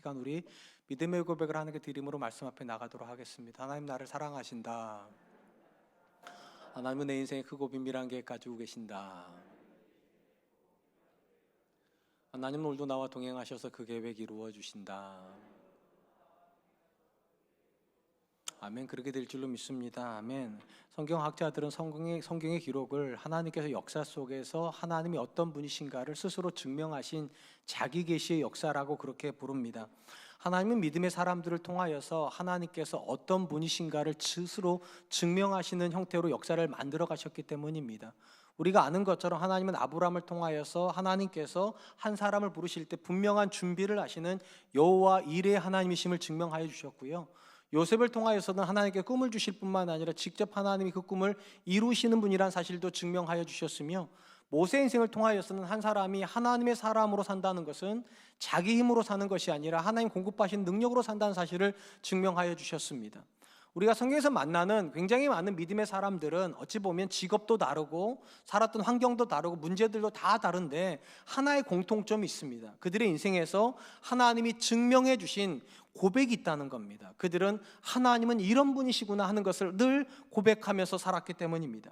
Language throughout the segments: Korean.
시간 우리 믿음의 고백을 하나님께 드림으로 말씀 앞에 나가도록 하겠습니다. 하나님 나를 사랑하신다. 하나님은 내 인생의 크고 비밀한 계획 가지고 계신다. 하나님은 오늘도 나와 동행하셔서 그 계획 이루어 주신다. 아멘. 그렇게 될 줄로 믿습니다. 아멘. 성경학자들은 성경의 기록을 하나님께서 역사 속에서 하나님이 어떤 분이신가를 스스로 증명하신 자기 계시의 역사라고 그렇게 부릅니다. 하나님은 믿음의 사람들을 통하여서 하나님께서 어떤 분이신가를 스스로 증명하시는 형태로 역사를 만들어 가셨기 때문입니다. 우리가 아는 것처럼 하나님은 아브라함을 통하여서 하나님께서 한 사람을 부르실 때 분명한 준비를 하시는 여호와 이레의 하나님이심을 증명하여 주셨고요. 요셉을 통하여서는 하나님께 꿈을 주실 뿐만 아니라 직접 하나님이 그 꿈을 이루시는 분이란 사실도 증명하여 주셨으며, 모세 인생을 통하여서는 한 사람이 하나님의 사람으로 산다는 것은 자기 힘으로 사는 것이 아니라 하나님 공급하신 능력으로 산다는 사실을 증명하여 주셨습니다. 우리가 성경에서 만나는 굉장히 많은 믿음의 사람들은 어찌 보면 직업도 다르고 살았던 환경도 다르고 문제들도 다 다른데 하나의 공통점이 있습니다. 그들의 인생에서 하나님이 증명해 주신 고백이 있다는 겁니다. 그들은 하나님은 이런 분이시구나 하는 것을 늘 고백하면서 살았기 때문입니다.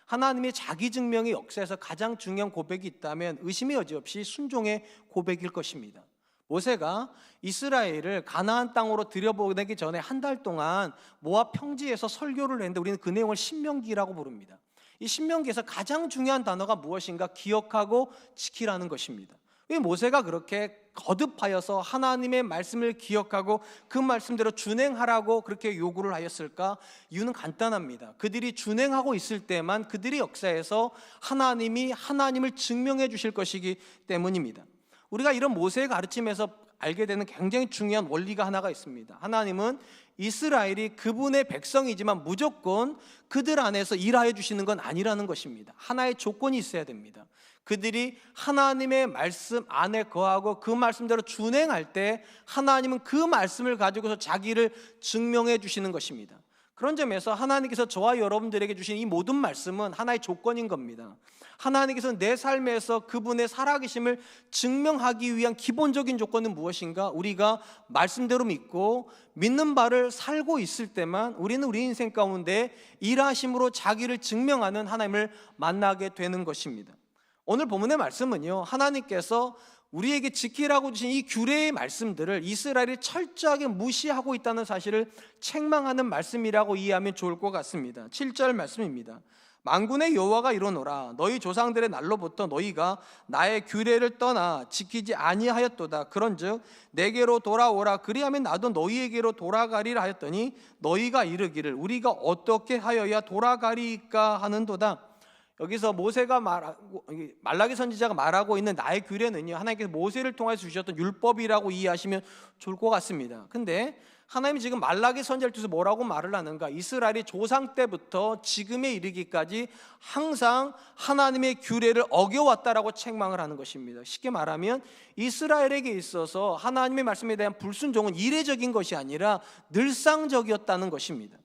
하나님의 자기 증명의 역사에서 가장 중요한 고백이 있다면 의심의 여지 없이 순종의 고백일 것입니다. 모세가 이스라엘을 가나안 땅으로 들여보내기 전에 한 달 동안 모압 평지에서 설교를 했는데 우리는 그 내용을 신명기라고 부릅니다. 이 신명기에서 가장 중요한 단어가 무엇인가 기억하고 지키라는 것입니다. 왜 모세가 그렇게 거듭하여서 하나님의 말씀을 기억하고 그 말씀대로 준행하라고 그렇게 요구를 하였을까? 이유는 간단합니다. 그들이 준행하고 있을 때만 그들의 역사에서 하나님이 하나님을 증명해 주실 것이기 때문입니다. 우리가 이런 모세의 가르침에서 알게 되는 굉장히 중요한 원리가 하나가 있습니다. 하나님은 이스라엘이 그분의 백성이지만 무조건 그들 안에서 일하여 주시는 건 아니라는 것입니다. 하나의 조건이 있어야 됩니다. 그들이 하나님의 말씀 안에 거하고 그 말씀대로 준행할 때 하나님은 그 말씀을 가지고서 자기를 증명해 주시는 것입니다. 그런 점에서 하나님께서 저와 여러분들에게 주신 이 모든 말씀은 하나의 조건인 겁니다. 하나님께서 내 삶에서 그분의 살아계심을 증명하기 위한 기본적인 조건은 무엇인가? 우리가 말씀대로 믿고 믿는 바를 살고 있을 때만 우리는 우리 인생 가운데 일하심으로 자기를 증명하는 하나님을 만나게 되는 것입니다. 오늘 본문의 말씀은요, 하나님께서 우리에게 지키라고 주신 이 규례의 말씀들을 이스라엘이 철저하게 무시하고 있다는 사실을 책망하는 말씀이라고 이해하면 좋을 것 같습니다. 7절 말씀입니다. 만군의 여호와가 이르노라, 너희 조상들의 날로부터 너희가 나의 규례를 떠나 지키지 아니하였도다. 그런즉 내게로 돌아오라, 그리하면 나도 너희에게로 돌아가리라 하였더니 너희가 이르기를 우리가 어떻게 하여야 돌아가리까 하는도다. 여기서 모세가 말라기 선지자가 말하고 있는 나의 규례는요, 하나님께서 모세를 통해서 주셨던 율법이라고 이해하시면 좋을 것 같습니다. 근데 하나님이 지금 말라기 선지자를 통해서 뭐라고 말을 하는가? 이스라엘이 조상 때부터 지금에 이르기까지 항상 하나님의 규례를 어겨왔다라고 책망을 하는 것입니다. 쉽게 말하면 이스라엘에게 있어서 하나님의 말씀에 대한 불순종은 이례적인 것이 아니라 늘상적이었다는 것입니다.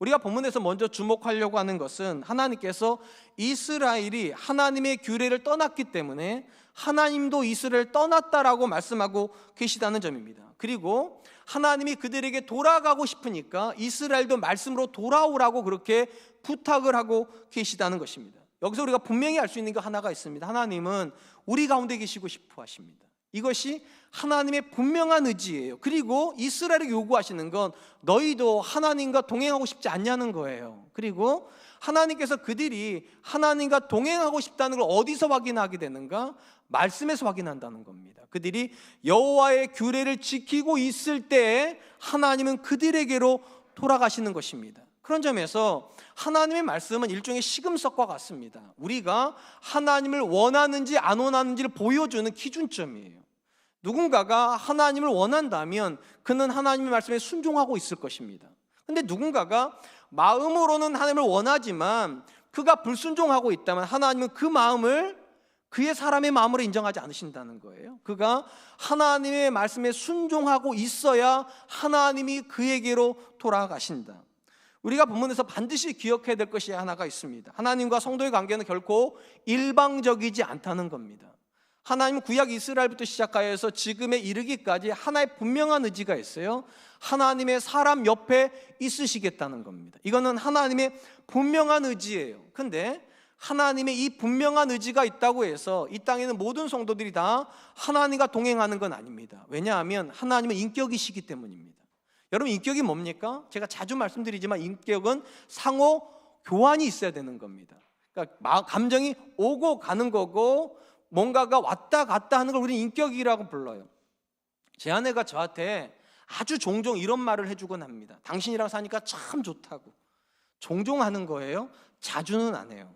우리가 본문에서 먼저 주목하려고 하는 것은 하나님께서 이스라엘이 하나님의 규례를 떠났기 때문에 하나님도 이스라엘을 떠났다라고 말씀하고 계시다는 점입니다. 그리고 하나님이 그들에게 돌아가고 싶으니까 이스라엘도 말씀으로 돌아오라고 그렇게 부탁을 하고 계시다는 것입니다. 여기서 우리가 분명히 알 수 있는 게 하나가 있습니다. 하나님은 우리 가운데 계시고 싶어 하십니다. 이것이 하나님의 분명한 의지예요. 그리고 이스라엘에게 요구하시는 건 너희도 하나님과 동행하고 싶지 않냐는 거예요. 그리고 하나님께서 그들이 하나님과 동행하고 싶다는 걸 어디서 확인하게 되는가? 말씀에서 확인한다는 겁니다. 그들이 여호와의 규례를 지키고 있을 때에 하나님은 그들에게로 돌아가시는 것입니다. 그런 점에서 하나님의 말씀은 일종의 시금석과 같습니다. 우리가 하나님을 원하는지 안 원하는지를 보여주는 기준점이에요. 누군가가 하나님을 원한다면 그는 하나님의 말씀에 순종하고 있을 것입니다. 그런데 누군가가 마음으로는 하나님을 원하지만 그가 불순종하고 있다면 하나님은 그 마음을 그의 사람의 마음으로 인정하지 않으신다는 거예요. 그가 하나님의 말씀에 순종하고 있어야 하나님이 그에게로 돌아가신다. 우리가 본문에서 반드시 기억해야 될 것이 하나가 있습니다. 하나님과 성도의 관계는 결코 일방적이지 않다는 겁니다. 하나님은 구약 이스라엘부터 시작하여서 지금에 이르기까지 하나의 분명한 의지가 있어요. 하나님의 사람 옆에 있으시겠다는 겁니다. 이거는 하나님의 분명한 의지예요. 근데 하나님의 이 분명한 의지가 있다고 해서 이 땅에 있는 모든 성도들이 다 하나님과 동행하는 건 아닙니다. 왜냐하면 하나님은 인격이시기 때문입니다. 여러분, 인격이 뭡니까? 제가 자주 말씀드리지만 인격은 상호 교환이 있어야 되는 겁니다. 그러니까 감정이 오고 가는 거고 뭔가가 왔다 갔다 하는 걸 우리는 인격이라고 불러요. 제 아내가 저한테 아주 종종 이런 말을 해주곤 합니다. 당신이랑 사니까 참 좋다고. 종종 하는 거예요. 자주는 안 해요.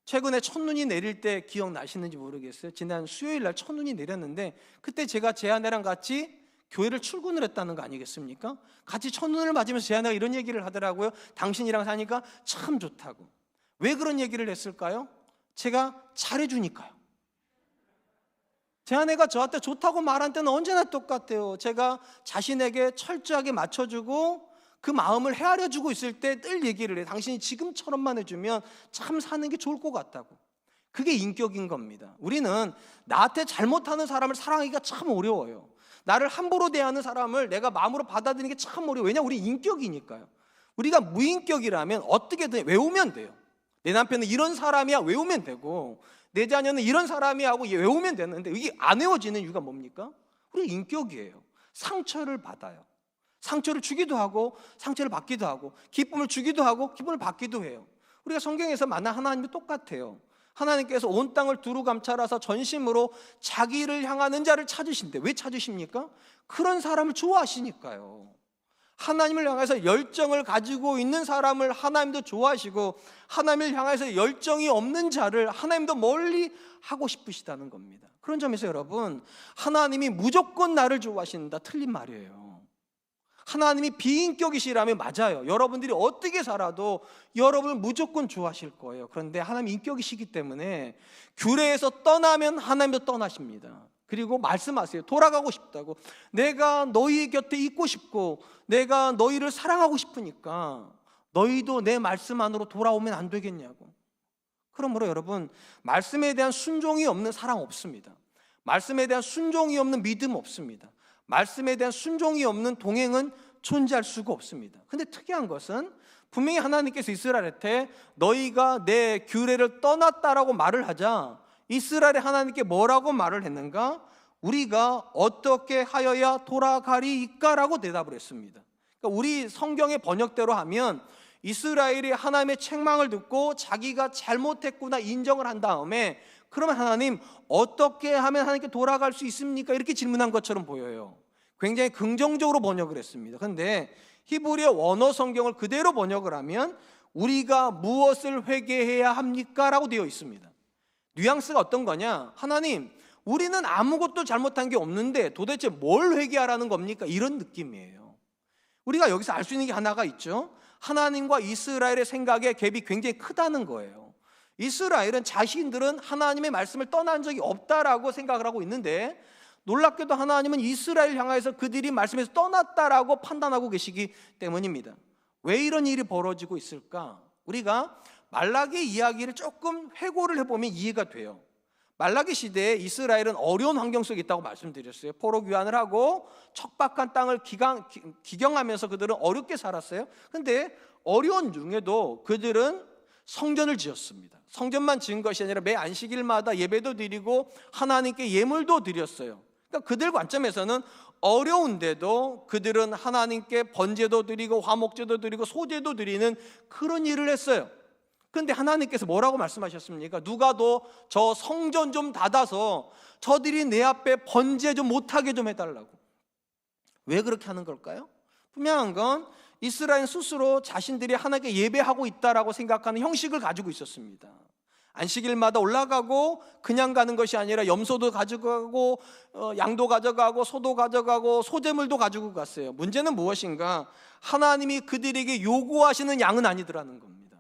최근에 첫눈이 내릴 때 기억나시는지 모르겠어요. 지난 수요일 날 첫눈이 내렸는데 그때 제가 제 아내랑 같이 교회를 출근을 했다는 거 아니겠습니까? 같이 첫눈을 맞으면서 제 아내가 이런 얘기를 하더라고요. 당신이랑 사니까 참 좋다고. 왜 그런 얘기를 했을까요? 제가 잘해주니까요. 제 아내가 저한테 좋다고 말한 때는 언제나 똑같아요. 제가 자신에게 철저하게 맞춰주고 그 마음을 헤아려주고 있을 때 늘 얘기를 해요. 당신이 지금처럼만 해주면 참 사는 게 좋을 것 같다고. 그게 인격인 겁니다. 우리는 나한테 잘못하는 사람을 사랑하기가 참 어려워요. 나를 함부로 대하는 사람을 내가 마음으로 받아들이는 게 참 어려워요. 왜냐하면 우리 인격이니까요. 우리가 무인격이라면 어떻게든 외우면 돼요. 내 남편은 이런 사람이야, 외우면 되고 내 자녀는 이런 사람이야 하고 외우면 되는데 이게 안 외워지는 이유가 뭡니까? 우리 인격이에요. 상처를 받아요. 상처를 주기도 하고 상처를 받기도 하고 기쁨을 주기도 하고 기쁨을 받기도 해요. 우리가 성경에서 만난 하나님이 똑같아요. 하나님께서 온 땅을 두루 감찰하사 전심으로 자기를 향하는 자를 찾으신대. 왜 찾으십니까? 그런 사람을 좋아하시니까요. 하나님을 향해서 열정을 가지고 있는 사람을 하나님도 좋아하시고 하나님을 향해서 열정이 없는 자를 하나님도 멀리 하고 싶으시다는 겁니다. 그런 점에서 여러분, 하나님이 무조건 나를 좋아하신다, 틀린 말이에요. 하나님이 비인격이시라면 맞아요. 여러분들이 어떻게 살아도 여러분을 무조건 좋아하실 거예요. 그런데 하나님 인격이시기 때문에 규례에서 떠나면 하나님도 떠나십니다. 그리고 말씀하세요. 돌아가고 싶다고. 내가 너희 곁에 있고 싶고 내가 너희를 사랑하고 싶으니까 너희도 내 말씀 안으로 돌아오면 안 되겠냐고. 그러므로 여러분, 말씀에 대한 순종이 없는 사랑 없습니다. 말씀에 대한 순종이 없는 믿음 없습니다. 말씀에 대한 순종이 없는 동행은 존재할 수가 없습니다. 근데 특이한 것은 분명히 하나님께서 이스라엘한테 너희가 내 규례를 떠났다라고 말을 하자 이스라엘의 하나님께 뭐라고 말을 했는가? 우리가 어떻게 하여야 돌아가리이까라고 대답을 했습니다. 그러니까 우리 성경의 번역대로 하면 이스라엘이 하나님의 책망을 듣고 자기가 잘못했구나 인정을 한 다음에 그러면 하나님 어떻게 하면 하나님께 돌아갈 수 있습니까? 이렇게 질문한 것처럼 보여요. 굉장히 긍정적으로 번역을 했습니다. 그런데 히브리어 원어 성경을 그대로 번역을 하면 우리가 무엇을 회개해야 합니까? 라고 되어 있습니다. 뉘앙스가 어떤 거냐? 하나님, 우리는 아무것도 잘못한 게 없는데 도대체 뭘 회개하라는 겁니까? 이런 느낌이에요. 우리가 여기서 알 수 있는 게 하나가 있죠. 하나님과 이스라엘의 생각의 갭이 굉장히 크다는 거예요. 이스라엘은 자신들은 하나님의 말씀을 떠난 적이 없다라고 생각을 하고 있는데 놀랍게도 하나님은 이스라엘 향해서 그들이 말씀에서 떠났다라고 판단하고 계시기 때문입니다. 왜 이런 일이 벌어지고 있을까? 우리가 말라기 이야기를 조금 회고를 해보면 이해가 돼요. 말라기 시대에 이스라엘은 어려운 환경 속에 있다고 말씀드렸어요. 포로 귀환을 하고 척박한 땅을 기경하면서 그들은 어렵게 살았어요. 그런데 어려운 중에도 그들은 성전을 지었습니다. 성전만 지은 것이 아니라 매 안식일마다 예배도 드리고 하나님께 예물도 드렸어요. 그러니까 그들 관점에서는 어려운데도 그들은 하나님께 번제도 드리고 화목제도 드리고 소제도 드리는 그런 일을 했어요. 그런데 하나님께서 뭐라고 말씀하셨습니까? 누가 저 성전 좀 닫아서 저들이 내 앞에 번제 좀 못하게 좀 해달라고. 왜 그렇게 하는 걸까요? 분명한 건 이스라엘 스스로 자신들이 하나님께 예배하고 있다라고 생각하는 형식을 가지고 있었습니다. 안식일마다 올라가고 그냥 가는 것이 아니라 염소도 가져가고 양도 가져가고 소도 가져가고 소재물도 가지고 갔어요. 문제는 무엇인가? 하나님이 그들에게 요구하시는 양은 아니더라는 겁니다.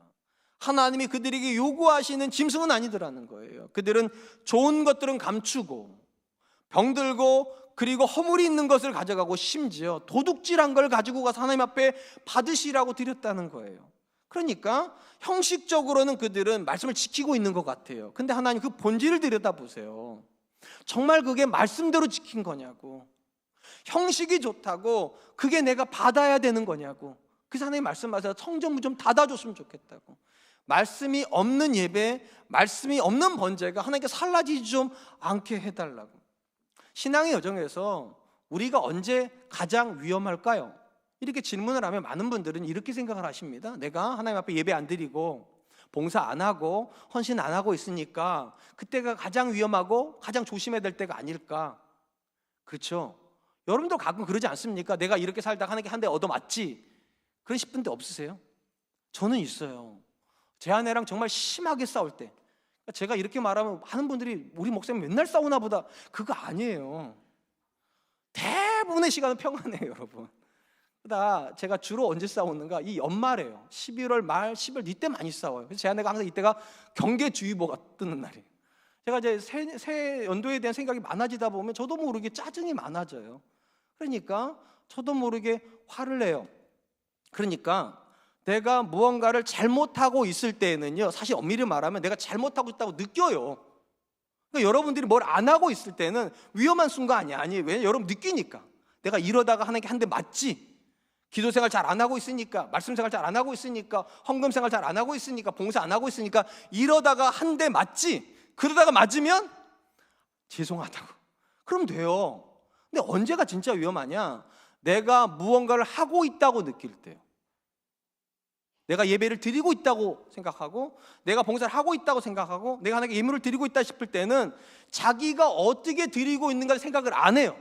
하나님이 그들에게 요구하시는 짐승은 아니더라는 거예요. 그들은 좋은 것들은 감추고 병들고 그리고 허물이 있는 것을 가져가고 심지어 도둑질한 걸 가지고 가서 하나님 앞에 받으시라고 드렸다는 거예요. 그러니까 형식적으로는 그들은 말씀을 지키고 있는 것 같아요. 근데 하나님 그 본질을 들여다보세요. 정말 그게 말씀대로 지킨 거냐고. 형식이 좋다고 그게 내가 받아야 되는 거냐고. 그래서 하나님 말씀하셔서 성전문 좀 닫아줬으면 좋겠다고. 말씀이 없는 예배, 말씀이 없는 번제가 하나님께 살라지지 좀 않게 해달라고. 신앙의 여정에서 우리가 언제 가장 위험할까요? 이렇게 질문을 하면 많은 분들은 이렇게 생각을 하십니다. 내가 하나님 앞에 예배 안 드리고 봉사 안 하고 헌신 안 하고 있으니까 그때가 가장 위험하고 가장 조심해야 될 때가 아닐까. 그렇죠? 여러분도 가끔 그러지 않습니까? 내가 이렇게 살다가 하나님께 한 대 얻어맞지 그러신 분 없으세요? 저는 있어요. 제 아내랑 정말 심하게 싸울 때, 제가 이렇게 말하면 많은 분들이 우리 목사님 맨날 싸우나 보다. 그거 아니에요. 대부분의 시간은 평안해요, 여러분. 그러다 제가 주로 언제 싸우는가? 이 연말에요. 11월 말, 12월 이때 많이 싸워요. 그래서 제 아내가 항상 이때가 경계주의보가 뜨는 날이에요. 제가 이제 새 연도에 대한 생각이 많아지다 보면 저도 모르게 짜증이 많아져요. 그러니까 저도 모르게 화를 내요. 그러니까 내가 무언가를 잘못하고 있을 때에는요, 사실 엄밀히 말하면 내가 잘못하고 있다고 느껴요. 그러니까 여러분들이 뭘 안 하고 있을 때는 위험한 순간 아니에요. 왜냐면 여러분 느끼니까. 내가 이러다가 하나님께 한 대 맞지. 기도 생활 잘 안 하고 있으니까, 말씀 생활 잘 안 하고 있으니까, 헌금 생활 잘 안 하고 있으니까, 봉사 안 하고 있으니까 이러다가 한 대 맞지. 그러다가 맞으면 죄송하다고. 그럼 돼요. 근데 언제가 진짜 위험하냐? 내가 무언가를 하고 있다고 느낄 때요. 내가 예배를 드리고 있다고 생각하고, 내가 봉사를 하고 있다고 생각하고, 내가 하나님께 예물을 드리고 있다 싶을 때는 자기가 어떻게 드리고 있는가 생각을 안 해요.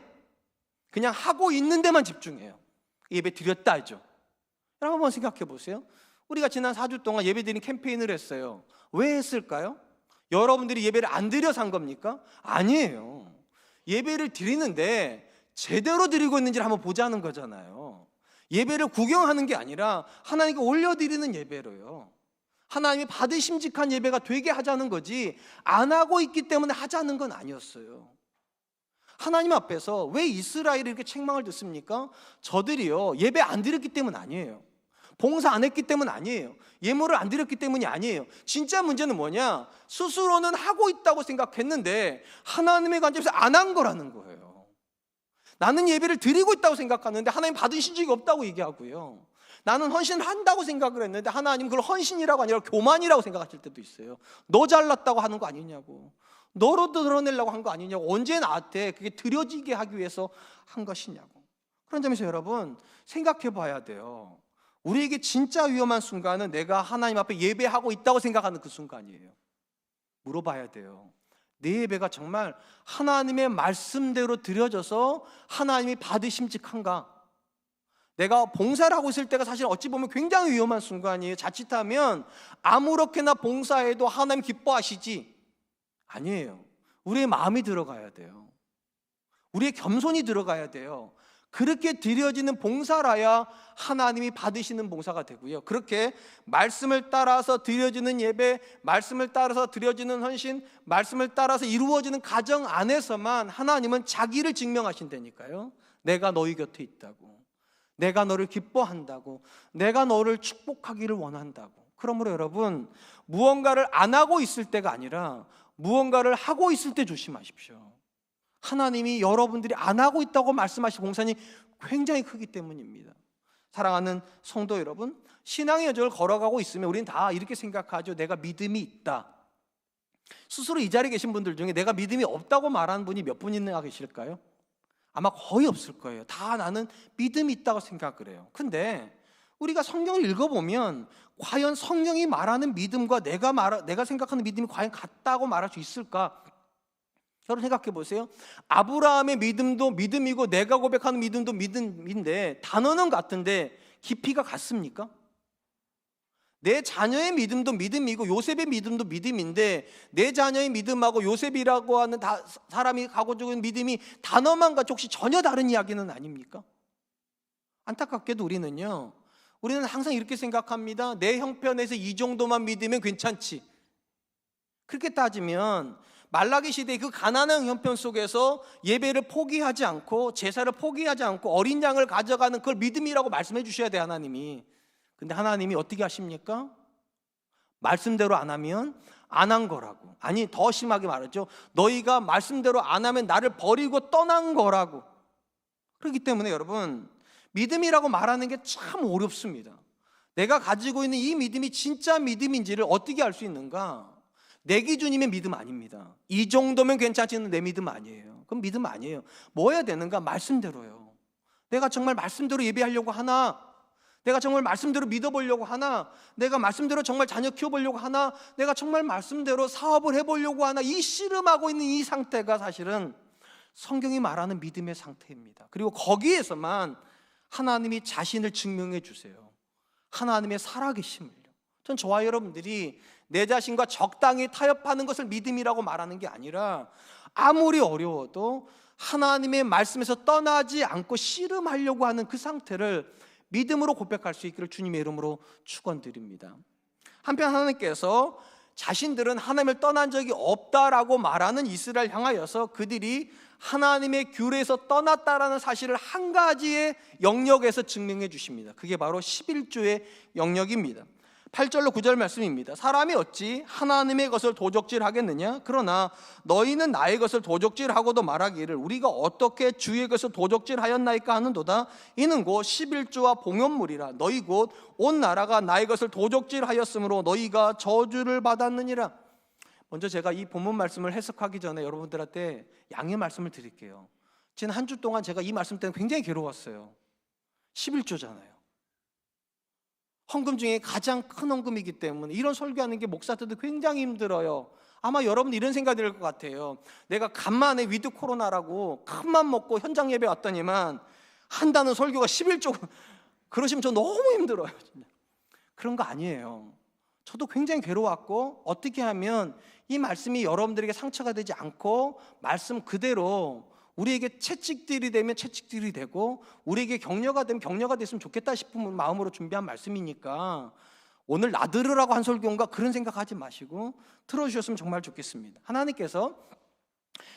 그냥 하고 있는 데만 집중해요. 예배 드렸다 하죠. 여러분 한번 생각해 보세요. 우리가 지난 4주 동안 예배 드리는 캠페인을 했어요. 왜 했을까요? 여러분들이 예배를 안 드려서 한 겁니까? 아니에요. 예배를 드리는데 제대로 드리고 있는지를 한번 보자는 거잖아요. 예배를 구경하는 게 아니라 하나님께 올려드리는 예배로요. 하나님이 받으심직한 예배가 되게 하자는 거지, 안 하고 있기 때문에 하자는 건 아니었어요. 하나님 앞에서 왜 이스라엘이 이렇게 책망을 듣습니까? 저들이요, 예배 안 드렸기 때문 아니에요. 봉사 안 했기 때문 아니에요. 예물을 안 드렸기 때문이 아니에요. 진짜 문제는 뭐냐? 스스로는 하고 있다고 생각했는데 하나님의 관점에서 안 한 거라는 거예요. 나는 예배를 드리고 있다고 생각하는데 하나님 받으신 적이 없다고 얘기하고요. 나는 헌신을 한다고 생각을 했는데 하나님 그걸 헌신이라고 아니라 교만이라고 생각하실 때도 있어요. 너 잘났다고 하는 거 아니냐고, 너로 드러내려고 한 거 아니냐고, 언제 나한테 그게 드려지게 하기 위해서 한 것이냐고. 그런 점에서 여러분 생각해 봐야 돼요. 우리에게 진짜 위험한 순간은 내가 하나님 앞에 예배하고 있다고 생각하는 그 순간이에요. 물어봐야 돼요. 내 예배가 정말 하나님의 말씀대로 드려져서 하나님이 받으심직한가? 내가 봉사를 하고 있을 때가 사실 어찌 보면 굉장히 위험한 순간이에요. 자칫하면 아무렇게나 봉사해도 하나님 기뻐하시지? 아니에요. 우리의 마음이 들어가야 돼요. 우리의 겸손이 들어가야 돼요. 그렇게 드려지는 봉사라야 하나님이 받으시는 봉사가 되고요. 그렇게 말씀을 따라서 드려지는 예배, 말씀을 따라서 드려지는 헌신, 말씀을 따라서 이루어지는 가정 안에서만 하나님은 자기를 증명하신다니까요. 내가 너희 곁에 있다고, 내가 너를 기뻐한다고, 내가 너를 축복하기를 원한다고. 그러므로 여러분, 무언가를 안 하고 있을 때가 아니라 무언가를 하고 있을 때 조심하십시오. 하나님이 여러분들이 안 하고 있다고 말씀하신 공산이 굉장히 크기 때문입니다. 사랑하는 성도 여러분, 신앙의 여정을 걸어가고 있으면 우리는 다 이렇게 생각하죠. 내가 믿음이 있다. 스스로 이 자리에 계신 분들 중에 내가 믿음이 없다고 말하는 분이 몇 분 있나 계실까요? 아마 거의 없을 거예요. 다 나는 믿음이 있다고 생각을 해요. 근데 우리가 성경을 읽어보면 과연 성경이 말하는 믿음과 내가 생각하는 믿음이 과연 같다고 말할 수 있을까? 여러분 생각해 보세요. 아브라함의 믿음도 믿음이고 내가 고백하는 믿음도 믿음인데 단어는 같은데 깊이가 같습니까? 내 자녀의 믿음도 믿음이고 요셉의 믿음도 믿음인데 내 자녀의 믿음하고 요셉이라고 하는 사람이 가지고 있는 믿음이 단어만 같이 혹시 전혀 다른 이야기는 아닙니까? 안타깝게도 우리는 항상 이렇게 생각합니다. 내 형편에서 이 정도만 믿으면 괜찮지. 그렇게 따지면 말라기 시대의 그 가난한 형편 속에서 예배를 포기하지 않고 제사를 포기하지 않고 어린 양을 가져가는 그걸 믿음이라고 말씀해 주셔야 돼, 하나님이. 근데 하나님이 어떻게 하십니까? 말씀대로 안 하면 안 한 거라고. 아니, 더 심하게 말하죠. 너희가 말씀대로 안 하면 나를 버리고 떠난 거라고. 그렇기 때문에 여러분, 믿음이라고 말하는 게 참 어렵습니다. 내가 가지고 있는 이 믿음이 진짜 믿음인지를 어떻게 알 수 있는가? 내 기준이면 믿음 아닙니다. 이 정도면 괜찮지는 내 믿음 아니에요. 그럼 믿음 아니에요. 뭐 해야 되는가? 말씀대로요. 내가 정말 말씀대로 예배하려고 하나? 내가 정말 말씀대로 믿어보려고 하나? 내가 말씀대로 정말 자녀 키워보려고 하나? 내가 정말 말씀대로 사업을 해보려고 하나? 이 씨름하고 있는 이 상태가 사실은 성경이 말하는 믿음의 상태입니다. 그리고 거기에서만 하나님이 자신을 증명해 주세요. 하나님의 살아계심을요. 전 저와 여러분들이 내 자신과 적당히 타협하는 것을 믿음이라고 말하는 게 아니라 아무리 어려워도 하나님의 말씀에서 떠나지 않고 씨름하려고 하는 그 상태를 믿음으로 고백할 수 있기를 주님의 이름으로 축원드립니다. 한편 하나님께서 자신들은 하나님을 떠난 적이 없다라고 말하는 이스라엘 향하여서 그들이 하나님의 규례에서 떠났다라는 사실을 한 가지의 영역에서 증명해 주십니다. 그게 바로 11조의 영역입니다. 8절로 9절 말씀입니다. 사람이 어찌 하나님의 것을 도적질하겠느냐? 그러나 너희는 나의 것을 도적질하고도 말하기를 우리가 어떻게 주의 것을 도적질하였나이까 하는도다. 이는 곧 11조와 봉헌물이라. 너희 곧 온 나라가 나의 것을 도적질하였으므로 너희가 저주를 받았느니라. 먼저 제가 이 본문 말씀을 해석하기 전에 여러분들한테 양해 말씀을 드릴게요. 지난 한 주 동안 제가 이 말씀 때문에 굉장히 괴로웠어요. 11조잖아요. 헌금 중에 가장 큰 헌금이기 때문에 이런 설교하는 게 목사들도 굉장히 힘들어요. 아마 여러분 이런 생각이 들 것 같아요. 내가 간만에 위드 코로나라고 큰맘 먹고 현장 예배 왔더니만 한다는 설교가 11조, 그러시면 저 너무 힘들어요. 그런 거 아니에요. 저도 굉장히 괴로웠고 어떻게 하면 이 말씀이 여러분들에게 상처가 되지 않고 말씀 그대로 우리에게 채찍들이 되면 채찍들이 되고 우리에게 격려가 되면 격려가 됐으면 좋겠다 싶은 마음으로 준비한 말씀이니까 오늘 나들으라고 한 설교인가 그런 생각하지 마시고 들어주셨으면 정말 좋겠습니다. 하나님께서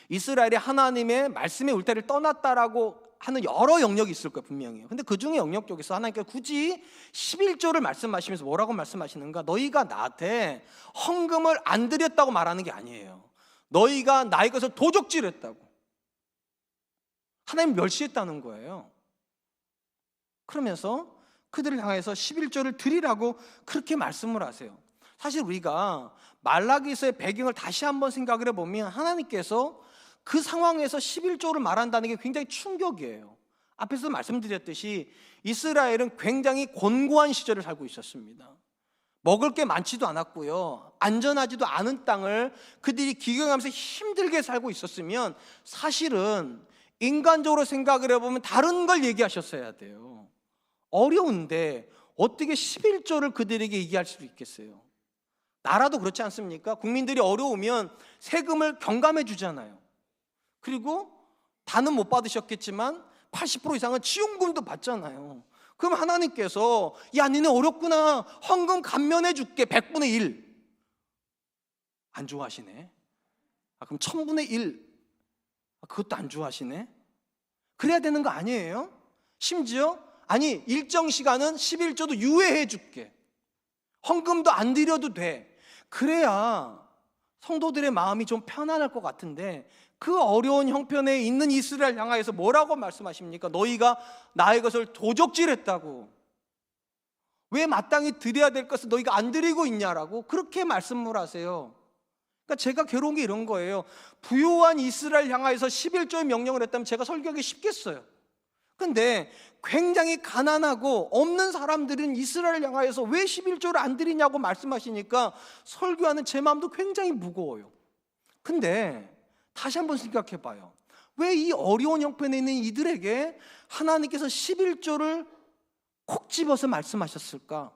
이스라엘이 하나님의 말씀의 울타리를 떠났다라고 하는 여러 영역이 있을 거예요, 분명히. 근데 그 중에 영역 쪽에서 하나님께서 굳이 11조를 말씀하시면서 뭐라고 말씀하시는가? 너희가 나한테 헌금을 안 드렸다고 말하는 게 아니에요. 너희가 나의 것을 도적질했다고, 하나님 멸시했다는 거예요. 그러면서 그들을 향해서 11조를 드리라고 그렇게 말씀을 하세요. 사실 우리가 말라기서의 배경을 다시 한번 생각을 해보면 하나님께서 그 상황에서 11조를 말한다는 게 굉장히 충격이에요. 앞에서 말씀드렸듯이 이스라엘은 굉장히 곤고한 시절을 살고 있었습니다. 먹을 게 많지도 않았고요, 안전하지도 않은 땅을 그들이 기경하면서 힘들게 살고 있었으면 사실은 인간적으로 생각을 해보면 다른 걸 얘기하셨어야 돼요. 어려운데 어떻게 11조를 그들에게 얘기할 수 있겠어요? 나라도 그렇지 않습니까? 국민들이 어려우면 세금을 경감해 주잖아요. 그리고 다는 못 받으셨겠지만 80% 이상은 지원금도 받잖아요. 그럼 하나님께서 야 니네 어렵구나, 헌금 감면해 줄게 100분의 1. 안 좋아하시네. 그럼 1000분의 1. 그것도 안 좋아하시네. 그래야 되는 거 아니에요? 심지어 아니 일정 시간은 11조도 유예해 줄게, 헌금도 안 드려도 돼. 그래야 성도들의 마음이 좀 편안할 것 같은데 그 어려운 형편에 있는 이스라엘 향하여서 뭐라고 말씀하십니까? 너희가 나의 것을 도적질했다고, 왜 마땅히 드려야 될 것을 너희가 안 드리고 있냐라고 그렇게 말씀을 하세요. 그러니까 제가 괴로운 게 이런 거예요. 부요한 이스라엘 향하여서 11조의 명령을 했다면 제가 설교하기 쉽겠어요. 근데 굉장히 가난하고 없는 사람들은 이스라엘 향하여서 왜 11조를 안 드리냐고 말씀하시니까 설교하는 제 마음도 굉장히 무거워요. 근데 다시 한번 생각해 봐요. 왜 이 어려운 형편에 있는 이들에게 하나님께서 11조를 콕 집어서 말씀하셨을까?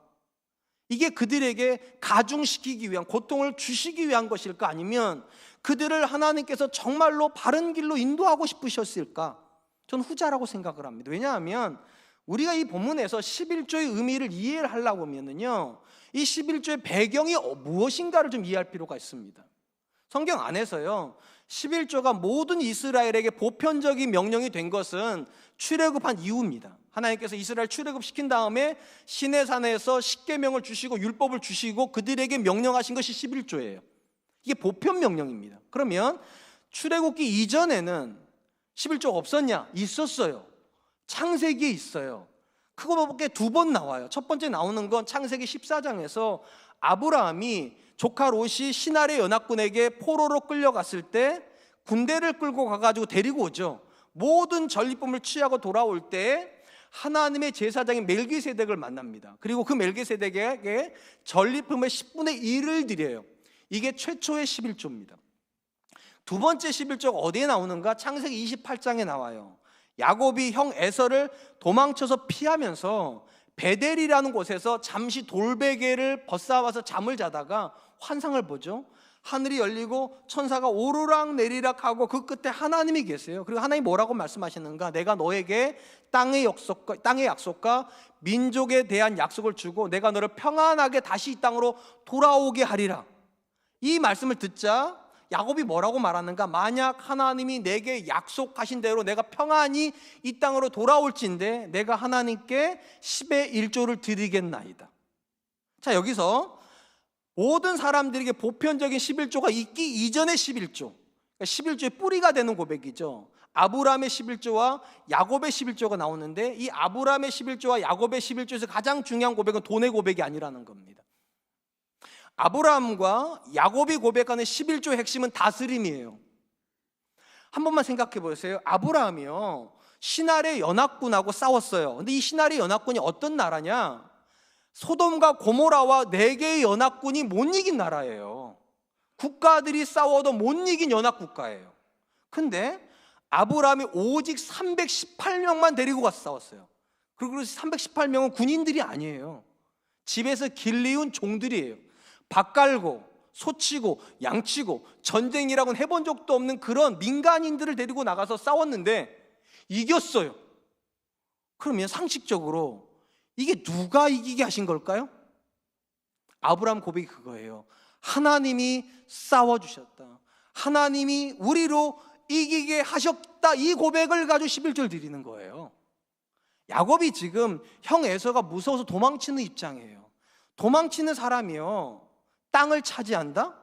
이게 그들에게 가중시키기 위한, 고통을 주시기 위한 것일까? 아니면 그들을 하나님께서 정말로 바른 길로 인도하고 싶으셨을까? 저는 후자라고 생각을 합니다. 왜냐하면 우리가 이 본문에서 11조의 의미를 이해를 하려고 하면요, 이 11조의 배경이 무엇인가를 좀 이해할 필요가 있습니다. 성경 안에서요 11조가 모든 이스라엘에게 보편적인 명령이 된 것은 출애굽한 이후입니다. 하나님께서 이스라엘 출애굽시킨 다음에 시내산에서 십계명을 주시고 율법을 주시고 그들에게 명령하신 것이 11조예요. 이게 보편 명령입니다. 그러면 출애굽기 이전에는 11조가 없었냐? 있었어요. 창세기에 있어요. 크고밖에 두 번 나와요. 첫 번째 나오는 건 창세기 14장에서 아브라함이 조카 롯이 시나리 연합군에게 포로로 끌려갔을 때 군대를 끌고 가가지고 데리고 오죠. 모든 전리품을 취하고 돌아올 때 하나님의 제사장인 멜기세덱을 만납니다. 그리고 그 멜기세덱에게 전리품의 10분의 1을 드려요. 이게 최초의 11조입니다. 두 번째 11조가 어디에 나오는가? 창세기 28장에 나와요. 야곱이 형 에서를 도망쳐서 피하면서 베델이라는 곳에서 잠시 돌베개를 벗사와서 잠을 자다가 환상을 보죠. 하늘이 열리고 천사가 오르락 내리락 하고 그 끝에 하나님이 계세요. 그리고 하나님이 뭐라고 말씀하시는가? 내가 너에게 땅의 약속과 민족에 대한 약속을 주고 내가 너를 평안하게 다시 이 땅으로 돌아오게 하리라. 이 말씀을 듣자 야곱이 뭐라고 말하는가? 만약 하나님이 내게 약속하신 대로 내가 평안히 이 땅으로 돌아올진대 내가 하나님께 10의 1조를 드리겠나이다. 자, 여기서 모든 사람들에게 보편적인 11조가 있기 이전의 11조, 11조의 뿌리가 되는 고백이죠. 아브라함의 11조와 야곱의 11조가 나오는데 이 아브라함의 11조와 야곱의 11조에서 가장 중요한 고백은 돈의 고백이 아니라는 겁니다. 아브라함과 야곱이 고백하는 11조의 핵심은 다스림이에요. 한 번만 생각해 보세요. 아브라함이요, 시나리 연합군하고 싸웠어요. 근데 이 시나리 연합군이 어떤 나라냐? 소돔과 고모라와 4개의 연합군이 못 이긴 나라예요. 국가들이 싸워도 못 이긴 연합국가예요. 근데 아브라함이 오직 318명만 데리고 가서 싸웠어요. 그리고 318명은 군인들이 아니에요. 집에서 길리운 종들이에요. 밥 갈고 소치고 양치고 전쟁이라고는 해본 적도 없는 그런 민간인들을 데리고 나가서 싸웠는데 이겼어요. 그러면 상식적으로 이게 누가 이기게 하신 걸까요? 아브라함 고백이 그거예요. 하나님이 싸워주셨다. 하나님이 우리로 이기게 하셨다. 이 고백을 가지고 11조를 드리는 거예요. 야곱이 지금 형 에서가 무서워서 도망치는 입장이에요. 도망치는 사람이요, 땅을 차지한다?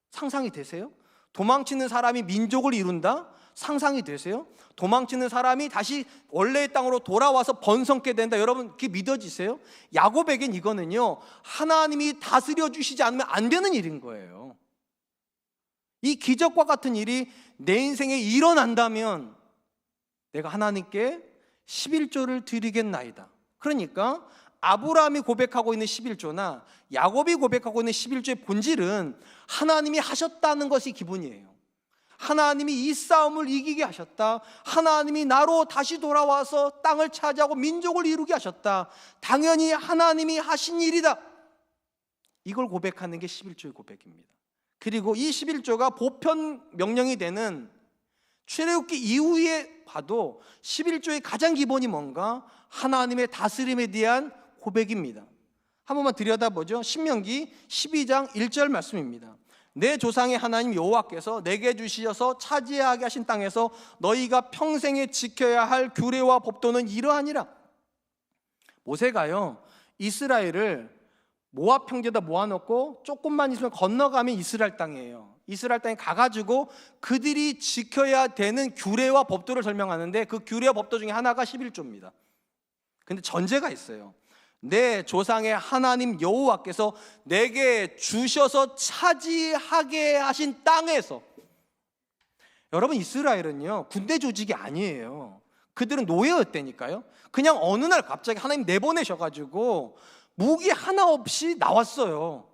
상상이 되세요? 도망치는 사람이 민족을 이룬다? 상상이 되세요? 도망치는 사람이 다시 원래의 땅으로 돌아와서 번성케 된다. 여러분 그게 믿어지세요? 야곱에겐 이거는요, 하나님이 다스려 주시지 않으면 안 되는 일인 거예요. 이 기적과 같은 일이 내 인생에 일어난다면 내가 하나님께 11조를 드리겠나이다. 그러니까 아브라함이 고백하고 있는 11조나 야곱이 고백하고 있는 11조의 본질은 하나님이 하셨다는 것이 기본이에요. 하나님이 이 싸움을 이기게 하셨다. 하나님이 나로 다시 돌아와서 땅을 차지하고 민족을 이루게 하셨다. 당연히 하나님이 하신 일이다. 이걸 고백하는 게 11조의 고백입니다. 그리고 이 11조가 보편 명령이 되는 출애굽기 이후에 봐도 11조의 가장 기본이 뭔가? 하나님의 다스림에 대한 고백입니다. 한 번만 들여다보죠. 신명기 12장 1절 말씀입니다. 내 조상의 하나님 여호와께서 내게 주시어서 차지하게 하신 땅에서 너희가 평생에 지켜야 할 규례와 법도는 이러하니라. 모세가요, 이스라엘을 모압 평지에다 모아놓고 조금만 있으면 건너가면 이스라엘 땅이에요. 이스라엘 땅에 가가지고 그들이 지켜야 되는 규례와 법도를 설명하는데 그 규례와 법도 중에 하나가 11조입니다. 근데 전제가 있어요. 내 조상의 하나님 여호와께서 내게 주셔서 차지하게 하신 땅에서. 여러분, 이스라엘은요 군대 조직이 아니에요. 그들은 노예였다니까요. 그냥 어느 날 갑자기 하나님 내보내셔가지고 무기 하나 없이 나왔어요.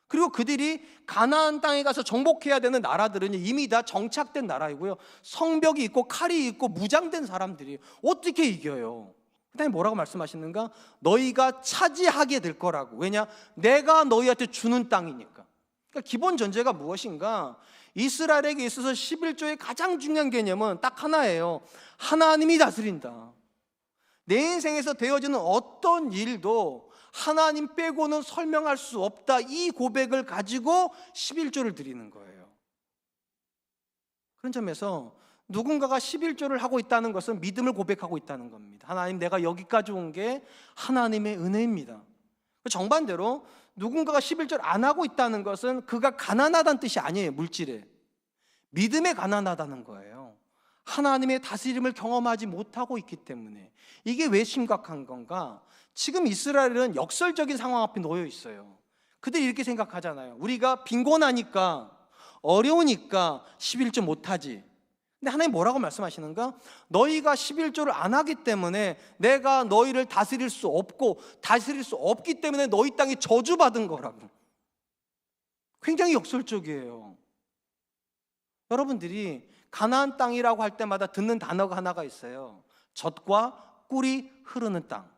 그리고 그들이 가나안 땅에 가서 정복해야 되는 나라들은 이미 다 정착된 나라이고요, 성벽이 있고 칼이 있고 무장된 사람들이 어떻게 이겨요? 그다음에 뭐라고 말씀하시는가? 너희가 차지하게 될 거라고. 왜냐? 내가 너희한테 주는 땅이니까. 그러니까 기본 전제가 무엇인가? 이스라엘에게 있어서 11조의 가장 중요한 개념은 딱 하나예요. 하나님이 다스린다. 내 인생에서 되어지는 어떤 일도 하나님 빼고는 설명할 수 없다. 이 고백을 가지고 11조를 드리는 거예요. 그런 점에서 누군가가 11조를 하고 있다는 것은 믿음을 고백하고 있다는 겁니다. 하나님, 내가 여기까지 온 게 하나님의 은혜입니다. 정반대로 누군가가 11조를 안 하고 있다는 것은 그가 가난하다는 뜻이 아니에요. 물질에 믿음에 가난하다는 거예요. 하나님의 다스림을 경험하지 못하고 있기 때문에. 이게 왜 심각한 건가? 지금 이스라엘은 역설적인 상황 앞에 놓여 있어요. 그들이 이렇게 생각하잖아요. 우리가 빈곤하니까, 어려우니까 11조 못하지. 근데 하나님 뭐라고 말씀하시는가? 너희가 11조를 안 하기 때문에 내가 너희를 다스릴 수 없고, 다스릴 수 없기 때문에 너희 땅이 저주받은 거라고. 굉장히 역설적이에요. 여러분들이 가나안 땅이라고 할 때마다 듣는 단어가 하나가 있어요. 젖과 꿀이 흐르는 땅.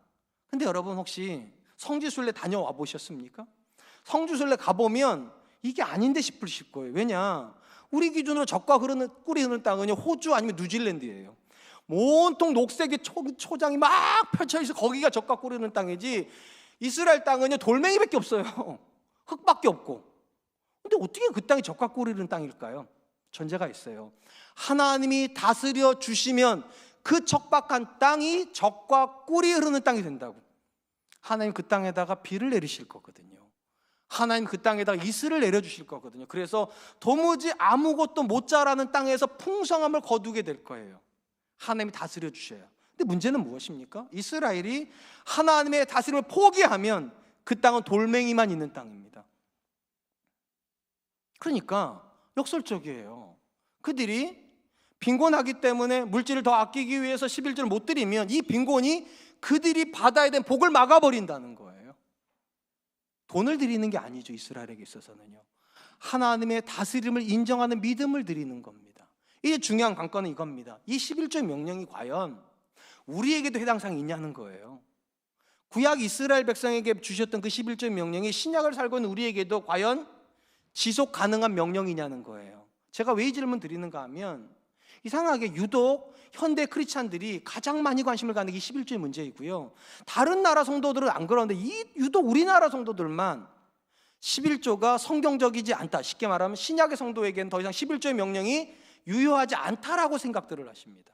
근데 여러분 혹시 성지순례 다녀와 보셨습니까? 성지순례 가보면 이게 아닌데 싶으실 거예요. 왜냐? 우리 기준으로 젖과 꿀이 흐르는 땅은요, 호주 아니면 뉴질랜드예요. 온통 녹색의 초장이 막 펼쳐있어. 거기가 젖과 꿀이 흐르는 땅이지, 이스라엘 땅은요 돌멩이밖에 없어요. 흙밖에 없고. 근데 어떻게 그 땅이 젖과 꿀이 흐르는 땅일까요? 전제가 있어요. 하나님이 다스려 주시면 그 척박한 땅이 젖과 꿀이 흐르는 땅이 된다고. 하나님 그 땅에다가 비를 내리실 거거든요. 하나님 그 땅에다가 이슬을 내려주실 거거든요. 그래서 도무지 아무것도 못 자라는 땅에서 풍성함을 거두게 될 거예요. 하나님이 다스려 주셔야. 근데 문제는 무엇입니까? 이스라엘이 하나님의 다스림을 포기하면 그 땅은 돌멩이만 있는 땅입니다. 그러니까 역설적이에요. 그들이 빈곤하기 때문에 물질을 더 아끼기 위해서 11조를 못 드리면 이 빈곤이 그들이 받아야 된 복을 막아버린다는 거예요. 돈을 드리는 게 아니죠. 이스라엘에게 있어서는요, 하나님의 다스림을 인정하는 믿음을 드리는 겁니다. 이제 중요한 관건은 이겁니다. 이 11조의 명령이 과연 우리에게도 해당사항이 있냐는 거예요. 구약 이스라엘 백성에게 주셨던 그 11조의 명령이 신약을 살고 있는 우리에게도 과연 지속 가능한 명령이냐는 거예요. 제가 왜 이 질문 드리는가 하면, 이상하게 유독 현대 크리스찬들이 가장 많이 관심을 갖는 게 11조의 문제이고요, 다른 나라 성도들은 안 그러는데 유독 우리나라 성도들만 11조가 성경적이지 않다, 쉽게 말하면 신약의 성도에게는 더 이상 11조의 명령이 유효하지 않다라고 생각들을 하십니다.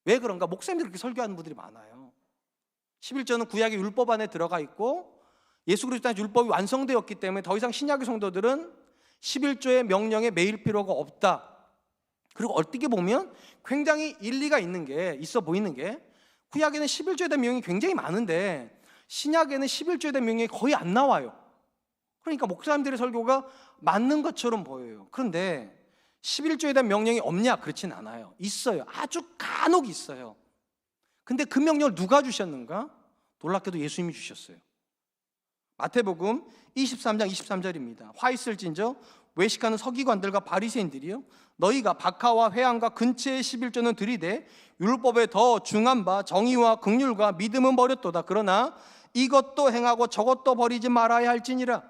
왜 그런가? 목사님들이 그렇게 설교하는 분들이 많아요. 11조는 구약의 율법 안에 들어가 있고 예수 그리스도의 율법이 완성되었기 때문에 더 이상 신약의 성도들은 11조의 명령에 매일 필요가 없다. 그리고 어떻게 보면 굉장히 일리가 있는 게, 있어 보이는 게, 구약에는 11조에 대한 명령이 굉장히 많은데 신약에는 11조에 대한 명령이 거의 안 나와요. 그러니까 목사님들의 설교가 맞는 것처럼 보여요. 그런데 11조에 대한 명령이 없냐? 그렇진 않아요. 있어요. 아주 간혹 있어요. 근데 그 명령을 누가 주셨는가? 놀랍게도 예수님이 주셨어요. 마태복음 23장 23절입니다. 화 있을진저 외식하는 서기관들과 바리새인들이요, 너희가 박하와 회당과 근처의 11조는 드리되 율법에 더 중한 바 정의와 긍휼과 믿음은 버렸도다. 그러나 이것도 행하고 저것도 버리지 말아야 할지니라.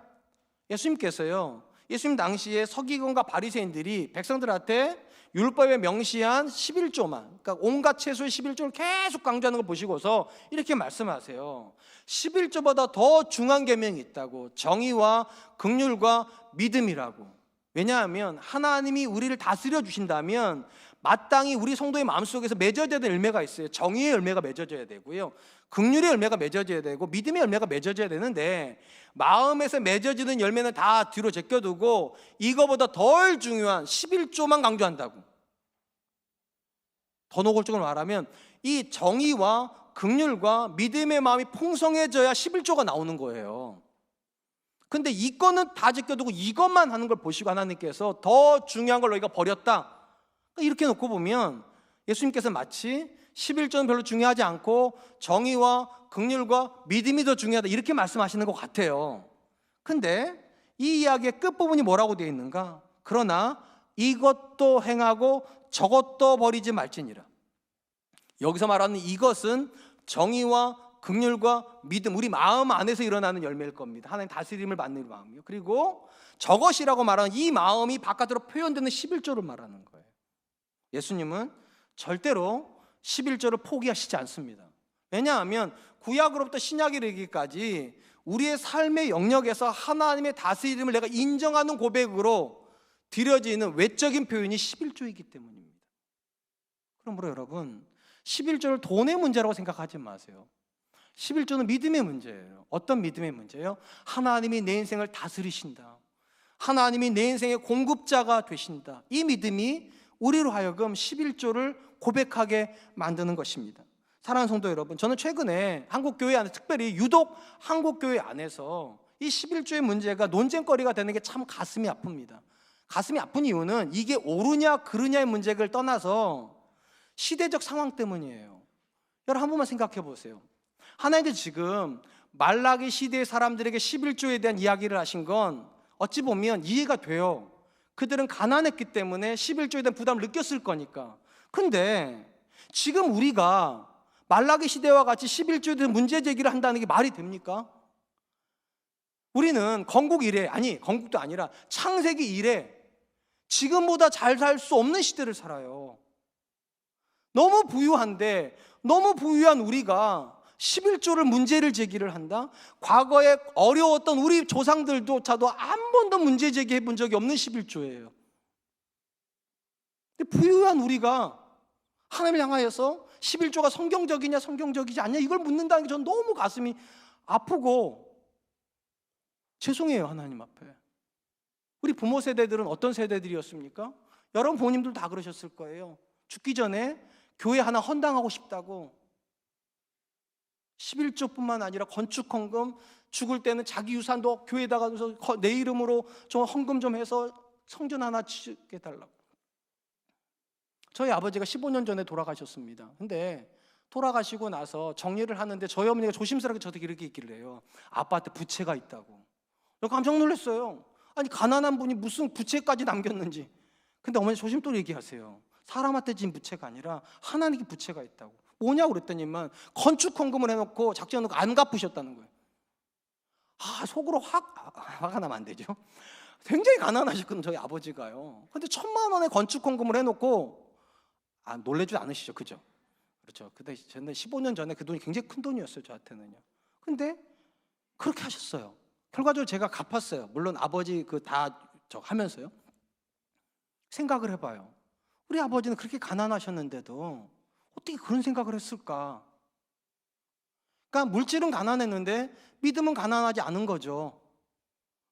예수님께서요, 예수님 당시에 서기관과 바리새인들이 백성들한테 율법에 명시한 11조만, 그러니까 온갖 채소의 11조를 계속 강조하는 걸 보시고서 이렇게 말씀하세요. 11조보다 더 중요한 계명이 있다고. 정의와 긍휼과 믿음이라고. 왜냐하면 하나님이 우리를 다스려 주신다면 마땅히 우리 성도의 마음속에서 맺어져야 될 열매가 있어요. 정의의 열매가 맺어져야 되고요, 긍휼의 열매가 맺어져야 되고 믿음의 열매가 맺어져야 되는데, 마음에서 맺어지는 열매는 다 뒤로 제껴두고 이거보다 덜 중요한 11조만 강조한다고. 더 노골적으로 말하면 이 정의와 긍휼과 믿음의 마음이 풍성해져야 11조가 나오는 거예요. 근데 이거는 다 제껴두고 이것만 하는 걸 보시고 하나님께서 더 중요한 걸 너희가 버렸다, 이렇게 놓고 보면 예수님께서 마치 11조는 별로 중요하지 않고 정의와 긍휼과 믿음이 더 중요하다, 이렇게 말씀하시는 것 같아요. 근데 이 이야기의 끝부분이 뭐라고 되어 있는가? 그러나 이것도 행하고 저것도 버리지 말지니라. 여기서 말하는 이것은 정의와 긍휼과 믿음, 우리 마음 안에서 일어나는 열매일 겁니다. 하나님 다스림을 받는 마음이요. 그리고 저것이라고 말하는 이 마음이 바깥으로 표현되는 11조를 말하는 거예요. 예수님은 절대로 11조를 포기하시지 않습니다. 왜냐하면 구약으로부터 신약에 이르기까지 우리의 삶의 영역에서 하나님의 다스림을 내가 인정하는 고백으로 드려지는 외적인 표현이 11조이기 때문입니다. 그러므로 여러분, 11조를 돈의 문제라고 생각하지 마세요. 11조는 믿음의 문제예요. 어떤 믿음의 문제예요? 하나님이 내 인생을 다스리신다. 하나님이 내 인생의 공급자가 되신다. 이 믿음이 우리로 하여금 11조를 고백하게 만드는 것입니다. 사랑하는 성도 여러분, 저는 최근에 한국교회 안에, 특별히 유독 한국교회 안에서 이 11조의 문제가 논쟁거리가 되는 게 참 가슴이 아픕니다. 가슴이 아픈 이유는 이게 옳으냐 그르냐의 문제를 떠나서 시대적 상황 때문이에요. 여러분 한 번만 생각해 보세요. 하나님께서 지금 말라기 시대의 사람들에게 11조에 대한 이야기를 하신 건 어찌 보면 이해가 돼요. 그들은 가난했기 때문에 11조에 대한 부담을 느꼈을 거니까. 근데 지금 우리가 말라기 시대와 같이 11조에 대한 문제 제기를 한다는 게 말이 됩니까? 우리는 건국 이래, 아니 건국도 아니라 창세기 이래 지금보다 잘 살 수 없는 시대를 살아요. 너무 부유한데, 너무 부유한 우리가 11조를 문제를 제기를 한다? 과거에 어려웠던 우리 조상들조차도 한 번도 문제 제기해 본 적이 없는 11조예요. 근데 부유한 우리가 하나님을 향하여서 11조가 성경적이냐 성경적이지 않냐 이걸 묻는다는 게 저는 너무 가슴이 아프고 죄송해요. 하나님 앞에. 우리 부모 세대들은 어떤 세대들이었습니까? 여러분 부모님들 다 그러셨을 거예요. 죽기 전에 교회 하나 헌당하고 싶다고 11조뿐만 아니라 건축헌금, 죽을 때는 자기 유산도 교회에다가 내 이름으로 좀 헌금 좀 해서 성전 하나 짓게 해달라고. 저희 아버지가 15년 전에 돌아가셨습니다. 근데 돌아가시고 나서 정리를 하는데 저희 어머니가 조심스럽게 저한테 이렇게 얘기를 해요. 아빠한테 부채가 있다고. 깜짝 놀랐어요. 아니 가난한 분이 무슨 부채까지 남겼는지. 근데 어머니 조심 또 얘기하세요. 사람한테 진 부채가 아니라 하나님께 부채가 있다고. 뭐냐고 그랬더니만 건축 헌금을 해놓고 작정해 놓고 안 갚으셨다는 거예요. 속으로 화가 나면 안 되죠. 굉장히 가난하셨거든요, 저희 아버지가요. 근데 1,000만 원의 건축 헌금을 해놓고 놀래지 않으시죠, 그죠? 그렇죠. 근데 저는 15년 전에 그 돈이 굉장히 큰 돈이었어요, 저한테는요. 근데 그렇게 하셨어요. 결과적으로 제가 갚았어요. 물론 아버지 하면서요. 생각을 해봐요. 우리 아버지는 그렇게 가난하셨는데도 어떻게 그런 생각을 했을까? 그러니까 물질은 가난했는데 믿음은 가난하지 않은 거죠.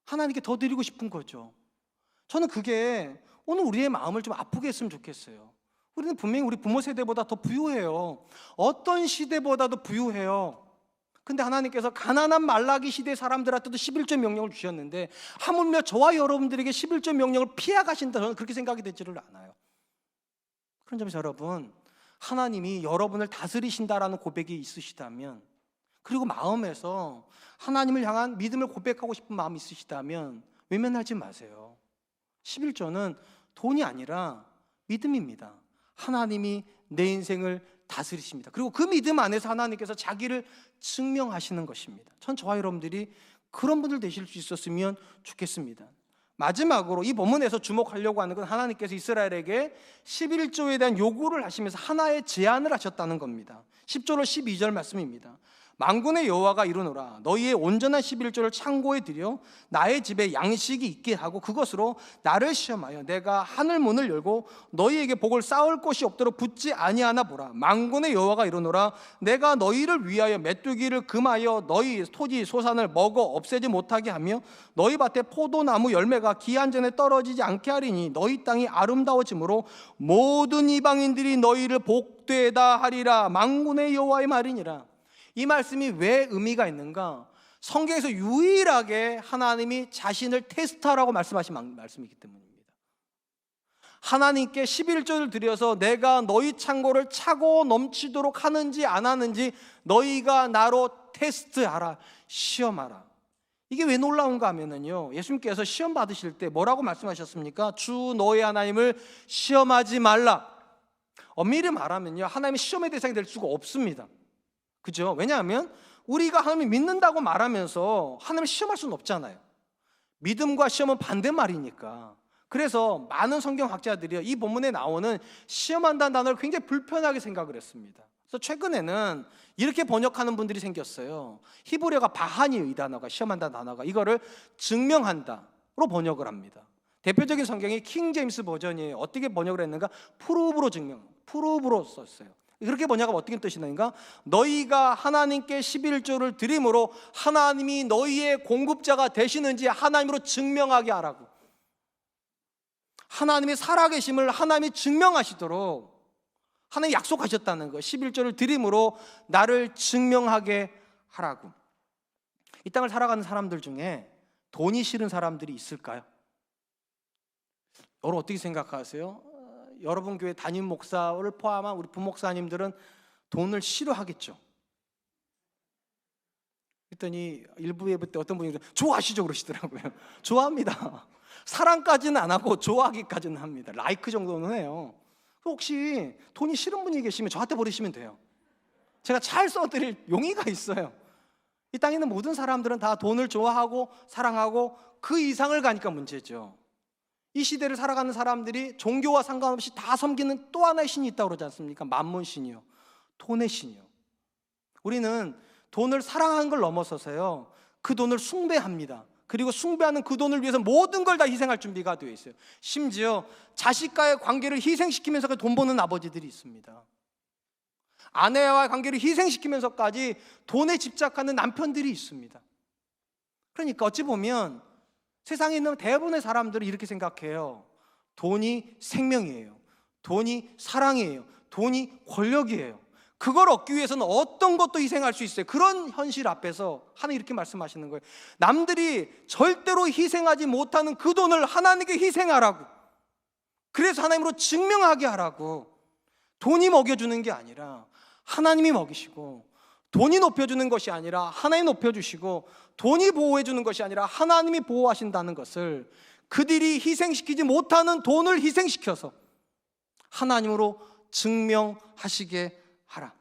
하나님께 더 드리고 싶은 거죠. 저는 그게 오늘 우리의 마음을 좀 아프게 했으면 좋겠어요. 우리는 분명히 우리 부모 세대보다 더 부유해요. 어떤 시대보다도 부유해요. 근데 하나님께서 가난한 말라기 시대 사람들한테도 11조 명령을 주셨는데 하물며 저와 여러분들에게 11조 명령을 피해가신다, 저는 그렇게 생각이 되지를 않아요. 그런 점에서 여러분, 하나님이 여러분을 다스리신다라는 고백이 있으시다면, 그리고 마음에서 하나님을 향한 믿음을 고백하고 싶은 마음이 있으시다면 외면하지 마세요. 11조는 돈이 아니라 믿음입니다. 하나님이 내 인생을 다스리십니다. 그리고 그 믿음 안에서 하나님께서 자기를 증명하시는 것입니다. 전 저와 여러분들이 그런 분들 되실 수 있었으면 좋겠습니다. 마지막으로 이 본문에서 주목하려고 하는 건 하나님께서 이스라엘에게 11조에 대한 요구를 하시면서 하나의 제안을 하셨다는 겁니다. 10절로 12절 말씀입니다. 만군의 여호와가 이르노라, 너희의 온전한 11조를 창고에 들여 나의 집에 양식이 있게 하고 그것으로 나를 시험하여 내가 하늘 문을 열고 너희에게 복을 쌓을 곳이 없도록 붙지 아니하나 보라. 만군의 여호와가 이르노라, 내가 너희를 위하여 메뚜기를 금하여 너희 토지 소산을 먹어 없애지 못하게 하며 너희 밭에 포도나무 열매가 기한 전에 떨어지지 않게 하리니 너희 땅이 아름다워지므로 모든 이방인들이 너희를 복되다 하리라. 만군의 여호와의 말이니라. 이 말씀이 왜 의미가 있는가? 성경에서 유일하게 하나님이 자신을 테스트하라고 말씀하신 말씀이기 때문입니다. 하나님께 11조를 드려서 내가 너희 창고를 차고 넘치도록 하는지 안 하는지 너희가 나로 테스트하라, 시험하라. 이게 왜 놀라운가 하면은요, 예수님께서 시험 받으실 때 뭐라고 말씀하셨습니까? 주 너희 하나님을 시험하지 말라. 엄밀히 말하면요, 하나님이 시험의 대상이 될 수가 없습니다. 그죠? 왜냐하면 우리가 하나님을 믿는다고 말하면서 하나님을 시험할 수는 없잖아요. 믿음과 시험은 반대말이니까. 그래서 많은 성경학자들이 이 본문에 나오는 시험한다는 단어를 굉장히 불편하게 생각을 했습니다. 그래서 최근에는 이렇게 번역하는 분들이 생겼어요. 히브리어가 바하니요, 이 단어가, 시험한다는 단어가 이거를 증명한다로 번역을 합니다. 대표적인 성경이 킹 제임스 버전이에요. 어떻게 번역을 했는가? 프루브로 증명, 프루브로 썼어요. 그렇게 번역하면 어떻게 뜻이냐니까 너희가 하나님께 11조를 드림으로 하나님이 너희의 공급자가 되시는지 하나님으로 증명하게 하라고. 하나님의 살아계심을 하나님이 증명하시도록 하나님이 약속하셨다는 거. 11조를 드림으로 나를 증명하게 하라고. 이 땅을 살아가는 사람들 중에 돈이 싫은 사람들이 있을까요? 여러분 어떻게 생각하세요? 여러분 교회 담임 목사를 포함한 우리 부목사님들은 돈을 싫어하겠죠. 그랬더니 일부 예배 때 어떤 분이 좋아하시죠 그러시더라고요. 좋아합니다. 사랑까지는 안 하고 좋아하기까지는 합니다. 라이크 정도는 해요. 혹시 돈이 싫은 분이 계시면 저한테 보내시면 돼요. 제가 잘 써드릴 용의가 있어요. 이 땅에 있는 모든 사람들은 다 돈을 좋아하고 사랑하고 그 이상을 가니까 문제죠. 이 시대를 살아가는 사람들이 종교와 상관없이 다 섬기는 또 하나의 신이 있다고 그러지 않습니까? 만몬신이요, 돈의 신이요. 우리는 돈을 사랑하는 걸 넘어서서요 그 돈을 숭배합니다. 그리고 숭배하는 그 돈을 위해서 모든 걸 다 희생할 준비가 되어 있어요. 심지어 자식과의 관계를 희생시키면서 돈 버는 아버지들이 있습니다. 아내와의 관계를 희생시키면서까지 돈에 집착하는 남편들이 있습니다. 그러니까 어찌 보면 세상에 있는 대부분의 사람들은 이렇게 생각해요. 돈이 생명이에요. 돈이 사랑이에요. 돈이 권력이에요. 그걸 얻기 위해서는 어떤 것도 희생할 수 있어요. 그런 현실 앞에서 하나님 이렇게 말씀하시는 거예요. 남들이 절대로 희생하지 못하는 그 돈을 하나님께 희생하라고. 그래서 하나님으로 증명하게 하라고. 돈이 먹여주는 게 아니라 하나님이 먹이시고, 돈이 높여주는 것이 아니라 하나님이 높여주시고, 돈이 보호해주는 것이 아니라 하나님이 보호하신다는 것을 그들이 희생시키지 못하는 돈을 희생시켜서 하나님으로 증명하시게 하라.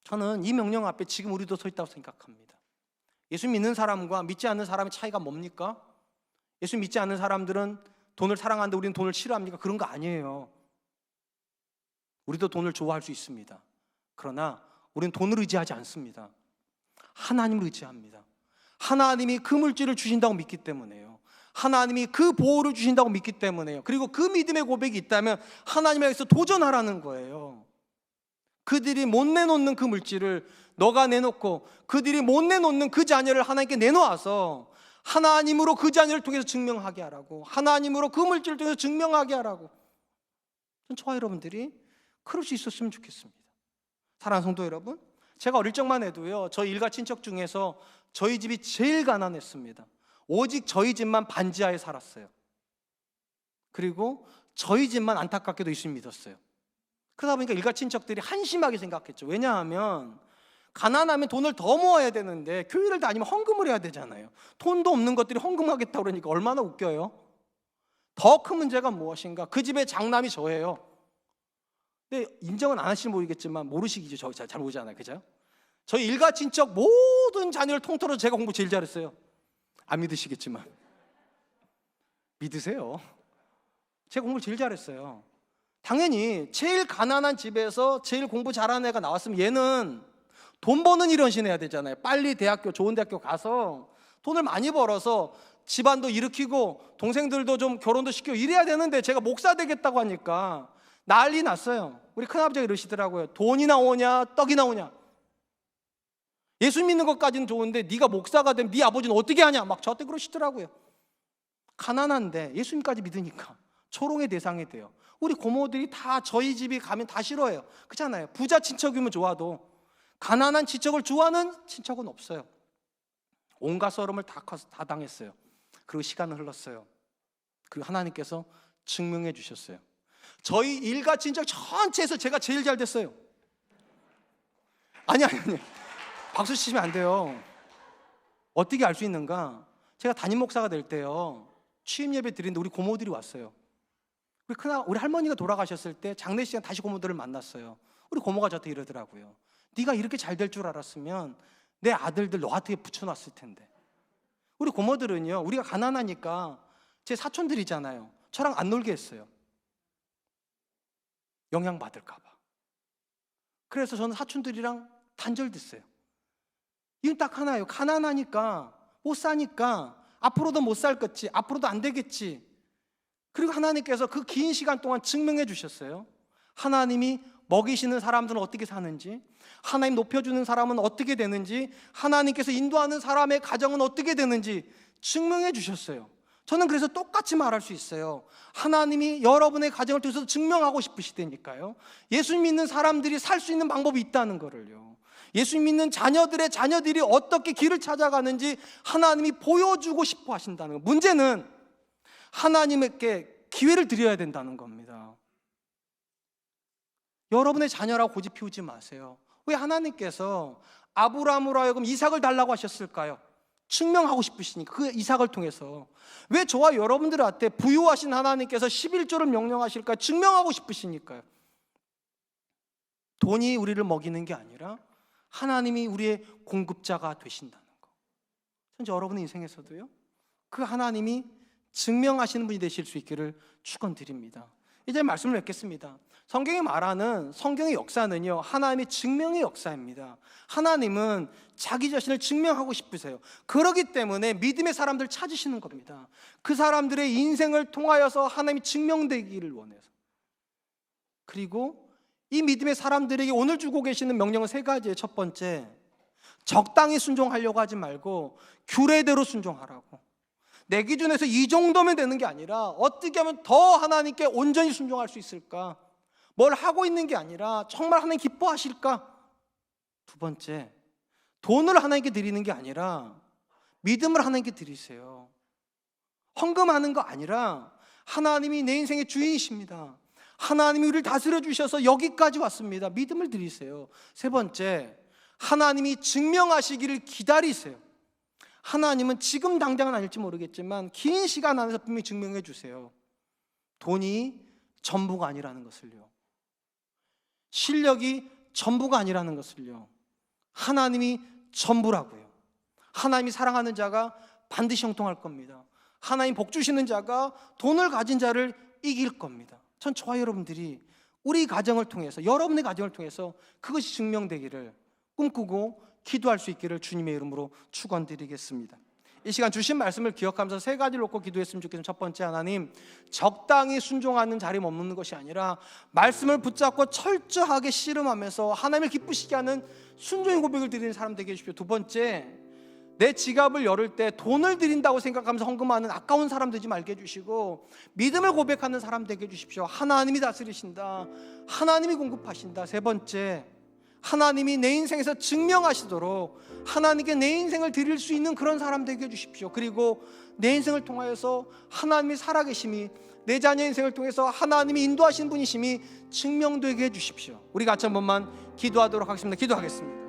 저는 이 명령 앞에 지금 우리도 서 있다고 생각합니다. 예수 믿는 사람과 믿지 않는 사람의 차이가 뭡니까? 예수 믿지 않는 사람들은 돈을 사랑하는데 우리는 돈을 싫어합니까? 그런 거 아니에요. 우리도 돈을 좋아할 수 있습니다. 그러나 우리는 돈을 의지하지 않습니다. 하나님을 의지합니다. 하나님이 그 물질을 주신다고 믿기 때문에요. 하나님이 그 보호를 주신다고 믿기 때문에요. 그리고 그 믿음의 고백이 있다면 하나님에게서 도전하라는 거예요. 그들이 못 내놓는 그 물질을 너가 내놓고, 그들이 못 내놓는 그 자녀를 하나님께 내놓아서 하나님으로 그 자녀를 통해서 증명하게 하라고, 하나님으로 그 물질을 통해서 증명하게 하라고. 저와 여러분들이 그럴 수 있었으면 좋겠습니다. 사랑하는 성도 여러분, 제가 어릴 적만 해도요 저희 일가 친척 중에서 저희 집이 제일 가난했습니다. 오직 저희 집만 반지하에 살았어요. 그리고 저희 집만 안타깝게도 예수님 믿었어요. 그러다 보니까 일가 친척들이 한심하게 생각했죠. 왜냐하면 가난하면 돈을 더 모아야 되는데 교회를 다니면 헌금을 해야 되잖아요. 돈도 없는 것들이 헌금하겠다고 그러니까 얼마나 웃겨요. 더 큰 문제가 무엇인가? 그 집의 장남이 저예요. 근데 인정은 안 하시는 모르겠지만 모르시기죠. 저 잘 모르잖아요. 그죠? 저희 일가 친척 모든 자녀를 통틀어서 제가 공부 제일 잘했어요. 안 믿으시겠지만 믿으세요. 제가 공부 제일 잘했어요. 당연히 제일 가난한 집에서 제일 공부 잘하는 애가 나왔으면 얘는 돈 버는 일 헌신해야 되잖아요. 빨리 대학교, 좋은 대학교 가서 돈을 많이 벌어서 집안도 일으키고 동생들도 좀 결혼도 시키고 이래야 되는데 제가 목사 되겠다고 하니까 난리 났어요. 우리 큰아버지가 이러시더라고요. 돈이 나오냐 떡이 나오냐. 예수 믿는 것까지는 좋은데 네가 목사가 되면 네 아버지는 어떻게 하냐 막 저한테 그러시더라고요. 가난한데 예수님까지 믿으니까 초롱의 대상이 돼요. 우리 고모들이 다 저희 집에 가면 다 싫어해요. 그렇잖아요. 부자 친척이면 좋아도 가난한 친척을 좋아하는 친척은 없어요. 온갖 서름을 다 당했어요. 그리고 시간은 흘렀어요. 그리고 하나님께서 증명해 주셨어요. 저희 일가 친척 전체에서 제가 제일 잘 됐어요. 아니 박수 치시면 안 돼요. 어떻게 알 수 있는가? 제가 담임 목사가 될 때요 취임 예배 드리는데 우리 고모들이 왔어요. 우리 할머니가 돌아가셨을 때 장례 시간 다시 고모들을 만났어요. 우리 고모가 저한테 이러더라고요. 네가 이렇게 잘 될 줄 알았으면 내 아들들 너한테 붙여놨을 텐데. 우리 고모들은요 우리가 가난하니까 제 사촌들이잖아요. 저랑 안 놀게 했어요. 영향받을까 봐. 그래서 저는 사촌들이랑 단절됐어요. 이건 딱 하나예요. 가난하니까 못 사니까 앞으로도 못 살겠지, 앞으로도 안 되겠지. 그리고 하나님께서 그 긴 시간 동안 증명해 주셨어요. 하나님이 먹이시는 사람들은 어떻게 사는지, 하나님 높여주는 사람은 어떻게 되는지, 하나님께서 인도하는 사람의 가정은 어떻게 되는지 증명해 주셨어요. 저는 그래서 똑같이 말할 수 있어요. 하나님이 여러분의 가정을 통해서 증명하고 싶으시다니까요. 예수 믿는 사람들이 살 수 있는 방법이 있다는 거를요. 예수 믿는 자녀들의 자녀들이 어떻게 길을 찾아가는지 하나님이 보여주고 싶어 하신다는 거. 문제는 하나님께 기회를 드려야 된다는 겁니다. 여러분의 자녀라고 고집 피우지 마세요. 왜 하나님께서 아브라함으로 하여금 이삭을 달라고 하셨을까요? 증명하고 싶으시니까. 그 이삭을 통해서. 왜 저와 여러분들한테 부유하신 하나님께서 11조를 명령하실까요? 증명하고 싶으시니까요. 돈이 우리를 먹이는 게 아니라 하나님이 우리의 공급자가 되신다는 거. 현재 여러분의 인생에서도요, 그 하나님이 증명하시는 분이 되실 수 있기를 축원드립니다. 이제 말씀을 맺겠습니다. 성경이 말하는 성경의 역사는요, 하나님의 증명의 역사입니다. 하나님은 자기 자신을 증명하고 싶으세요. 그렇기 때문에 믿음의 사람들을 찾으시는 겁니다. 그 사람들의 인생을 통하여서 하나님이 증명되기를 원해서. 그리고 이 믿음의 사람들에게 오늘 주고 계시는 명령은 세 가지예요. 첫 번째, 적당히 순종하려고 하지 말고 규례대로 순종하라고. 내 기준에서 이 정도면 되는 게 아니라 어떻게 하면 더 하나님께 온전히 순종할 수 있을까? 뭘 하고 있는 게 아니라 정말 하나님 기뻐하실까? 두 번째, 돈을 하나님께 드리는 게 아니라 믿음을 하나님께 드리세요. 헌금하는 거 아니라 하나님이 내 인생의 주인이십니다. 하나님이 우리를 다스려 주셔서 여기까지 왔습니다. 믿음을 드리세요. 세 번째, 하나님이 증명하시기를 기다리세요. 하나님은 지금 당장은 아닐지 모르겠지만 긴 시간 안에서 분명히 증명해 주세요. 돈이 전부가 아니라는 것을요, 실력이 전부가 아니라는 것을요, 하나님이 전부라고요. 하나님이 사랑하는 자가 반드시 형통할 겁니다. 하나님 복 주시는 자가 돈을 가진 자를 이길 겁니다. 전 저와 여러분들이 우리 가정을 통해서, 여러분의 가정을 통해서 그것이 증명되기를 꿈꾸고 기도할 수 있기를 주님의 이름으로 축원드리겠습니다. 이 시간 주신 말씀을 기억하면서 세 가지를 놓고 기도했으면 좋겠습니다. 첫 번째, 하나님, 적당히 순종하는 자리 머무는 것이 아니라 말씀을 붙잡고 철저하게 씨름하면서 하나님을 기쁘시게 하는 순종의 고백을 드리는 사람 되게 해주십시오. 두 번째, 내 지갑을 열을 때 돈을 드린다고 생각하면서 헌금하는 아까운 사람 되지 말게 해주시고 믿음을 고백하는 사람 되게 해주십시오. 하나님이 다스리신다, 하나님이 공급하신다. 세 번째, 하나님이 내 인생에서 증명하시도록 하나님께 내 인생을 드릴 수 있는 그런 사람 되게 해주십시오. 그리고 내 인생을 통하여서 하나님이 살아계심이, 내 자녀 인생을 통해서 하나님이 인도하시는 분이심이 증명되게 해주십시오. 우리 같이 한 번만 기도하도록 하겠습니다. 기도하겠습니다.